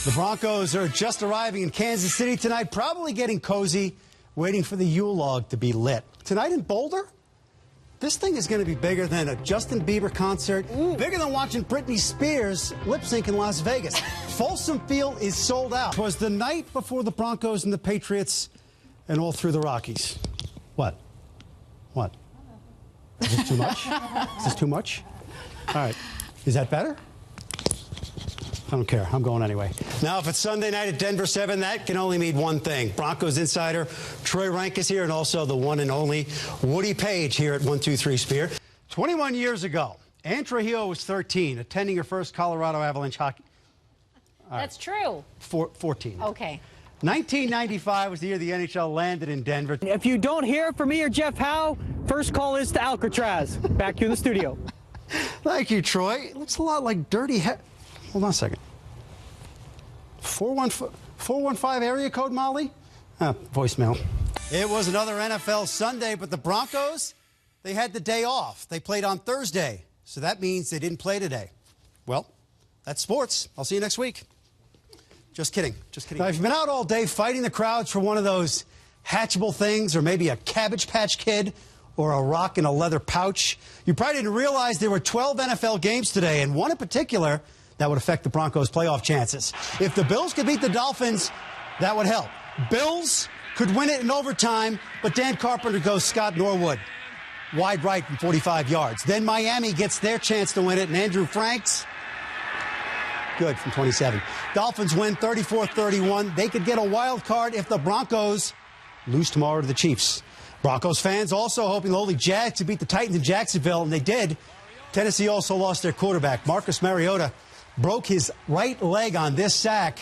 The Broncos are just arriving in Kansas City tonight, probably getting cozy, waiting for the Yule log to be lit. Tonight in Boulder, this thing is going to be bigger than a Justin Bieber concert, bigger than watching Britney Spears lip sync in Las Vegas. Folsom Field is sold out. It was the night before the Broncos and the Patriots and all through the Rockies. What? What? Is this too much? Is this too much? All right. Is that better? I don't care. I'm going anyway. Now, if it's Sunday night at Denver 7, that can only mean one thing. Broncos insider Troy Rank is here, and also the one and only Woody Page here at 123 Spear. 21 years ago, Ann Trujillo was 13, attending her first Colorado Avalanche hockey. That's true. 14. Okay. 1995 was the year the NHL landed in Denver. If you don't hear from me or Jeff Howe, first call is to Alcatraz. Back to you in the studio. Thank you, Troy. It looks a lot like Dirty Hold on a second. 415 area code, Molly? Voicemail. It was another NFL Sunday, but the Broncos, they had the day off. They played on Thursday, so that means they didn't play today. Well, that's sports. I'll see you next week. Just kidding. Just kidding. Now, if you've been out all day fighting the crowds for one of those hatchable things, or maybe a Cabbage Patch Kid, or a rock in a leather pouch, you probably didn't realize there were 12 NFL games today, and one in particular that would affect the Broncos' playoff chances. If the Bills could beat the Dolphins, that would help. Bills could win it in overtime, but Dan Carpenter goes Scott Norwood wide right from 45 yards. Then Miami gets their chance to win it, and Andrew Franks, good from 27. Dolphins win 34-31. They could get a wild card if the Broncos lose tomorrow to the Chiefs. Broncos fans also hoping the Holy Jags to beat the Titans in Jacksonville, and they did. Tennessee also lost their quarterback. Marcus Mariota broke his right leg on this sack.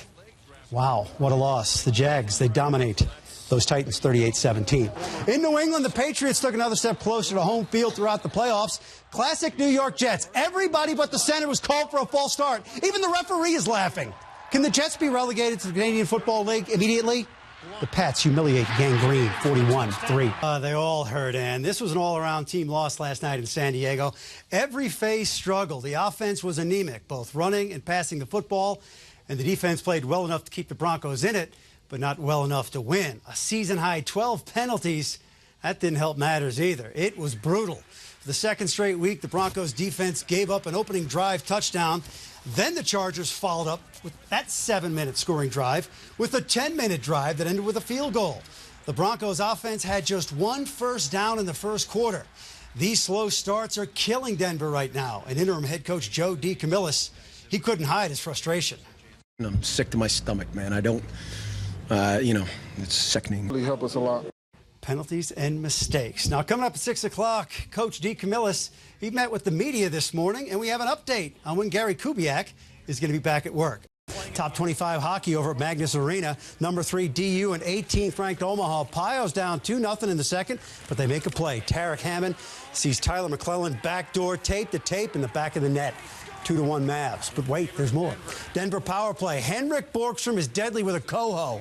Wow, what a loss. The Jags, they dominate those Titans 38-17. In New England, the Patriots took another step closer to home field throughout the playoffs. Classic New York Jets. Everybody but the center was called for a false start. Even the referee is laughing. Can the Jets be relegated to the Canadian Football League immediately? The Pats humiliate Gang Green 41-3. They all heard, and this was an all-around team loss last night in San Diego. Every phase struggled. The offense was anemic, both running and passing the football, and the defense played well enough to keep the Broncos in it, but not well enough to win. A season-high 12 penalties, that didn't help matters either. It was brutal. For the second straight week, the Broncos defense gave up an opening drive touchdown. Then the Chargers followed up with that 7-minute scoring drive with a 10-minute drive that ended with a field goal. The Broncos offense had just one first down in the first quarter. These slow starts are killing Denver right now. And interim head coach Joe DeCamillis, he couldn't hide his frustration. I'm sick to my stomach, man. I don't, it's sickening. Really help us a lot. Penalties and mistakes. Now, coming up at 6 o'clock, Coach DeCamillis, he met with the media this morning, and we have an update on when Gary Kubiak is going to be back at work. Top 25 hockey over at Magnus Arena. Number 3 DU and 18th ranked Omaha. Pio's down 2-0 in the second, but they make a play. Tarek Hammond sees Tyler McClellan backdoor tape to tape in the back of the net. 2-1 Mavs. But wait, there's more. Denver power play. Henrik Borgstrom is deadly with a coho.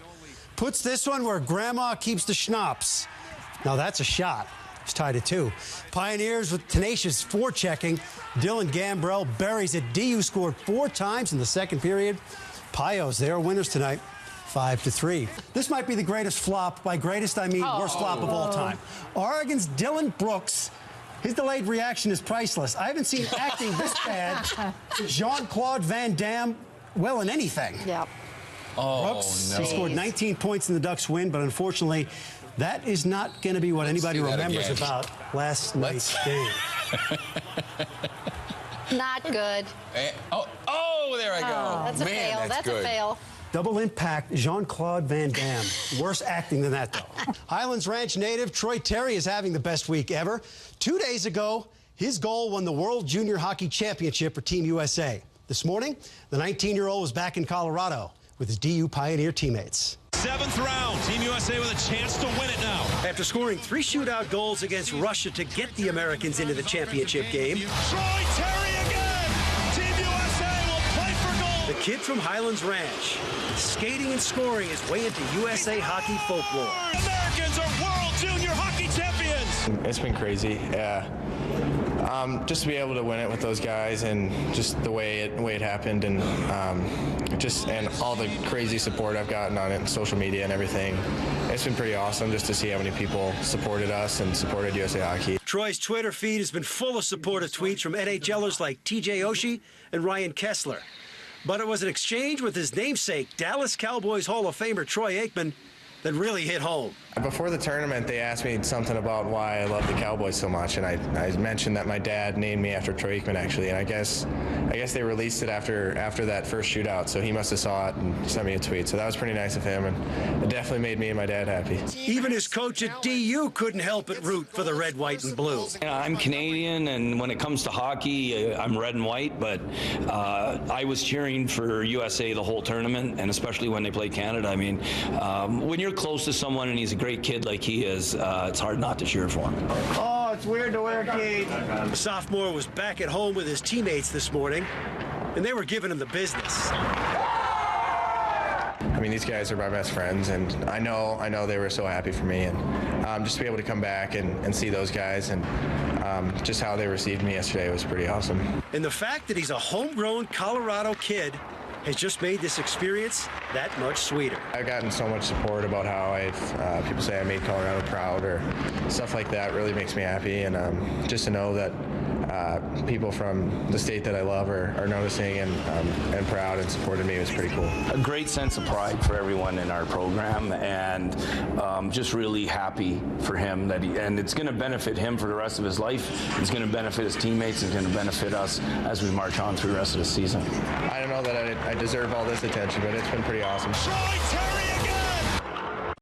Puts this one where Grandma keeps the schnapps. Now that's a shot. It's tied at 2. Pioneers with tenacious forechecking. Dylan Gambrell buries it. DU scored 4 times in the second period. Pios, they are winners tonight, 5-3. This might be the greatest flop. By greatest, I mean worst flop of all time. Oregon's Dylan Brooks. His delayed reaction is priceless. I haven't seen acting this bad. Jean-Claude Van Damme, well, in anything. Yep. Brooks, he scored 19 points in the Ducks' win, but unfortunately, that is not going to be what anybody remembers about last night's game. Not good. There I go. That's a fail. That's a fail. Double impact, Jean-Claude Van Damme. Worse acting than that, though. Highlands Ranch native Troy Terry is having the best week ever. 2 days ago, his goal won the World Junior Hockey Championship for Team USA. This morning, the 19-year-old was back in Colorado with his DU Pioneer teammates. 7th round, Team USA with a chance to win it now. After scoring 3 shootout goals against Russia to get the Americans into the championship game, Troy Terry again! Team USA will play for gold! the kid from Highlands Ranch, skating and scoring his way into USA hockey folklore. Americans are World Junior Hockey Champions! It's been crazy, yeah. Just to be able to win it with those guys and just the way it happened, and and all the crazy support I've gotten on it and social media and everything. It's been pretty awesome just to see how many people supported us and supported USA Hockey. Troy's Twitter feed has been full of supportive tweets from NHLers like TJ Oshie and Ryan Kessler. But it was an exchange with his namesake, Dallas Cowboys Hall of Famer Troy Aikman, that really hit home. Before the tournament, they asked me something about why I love the Cowboys so much, and I mentioned that my dad named me after Troy Aikman, actually, and I guess they released it after that first shootout, so he must have saw it and sent me a tweet. So that was pretty nice of him, and it definitely made me and my dad happy. Even his coach at DU couldn't help but root for the red, white, and blue. I'm Canadian, and when it comes to hockey, I'm red and white, but I was cheering for USA the whole tournament, and especially when they played Canada. I mean, when you're close to someone and he's a great kid like he is, it's hard not to cheer for him. Oh, it's weird to wear a cage. The sophomore was back at home with his teammates this morning, and they were giving him the business. I mean, these guys are my best friends, and I know they were so happy for me, and just to be able to come back and see those guys and just how they received me yesterday was pretty awesome. And the fact that he's a homegrown Colorado kid has just made this experience that much sweeter. I've gotten so much support about how people say I made Colorado proud or stuff like that. Really makes me happy, and just to know that people from the state that I love are noticing and proud and supported me was pretty cool. A great sense of pride for everyone in our program, and just really happy for him and it's going to benefit him for the rest of his life. It's going to benefit his teammates. It's going to benefit us as we march on through the rest of the season. I don't know that I deserve all this attention, but it's been pretty awesome.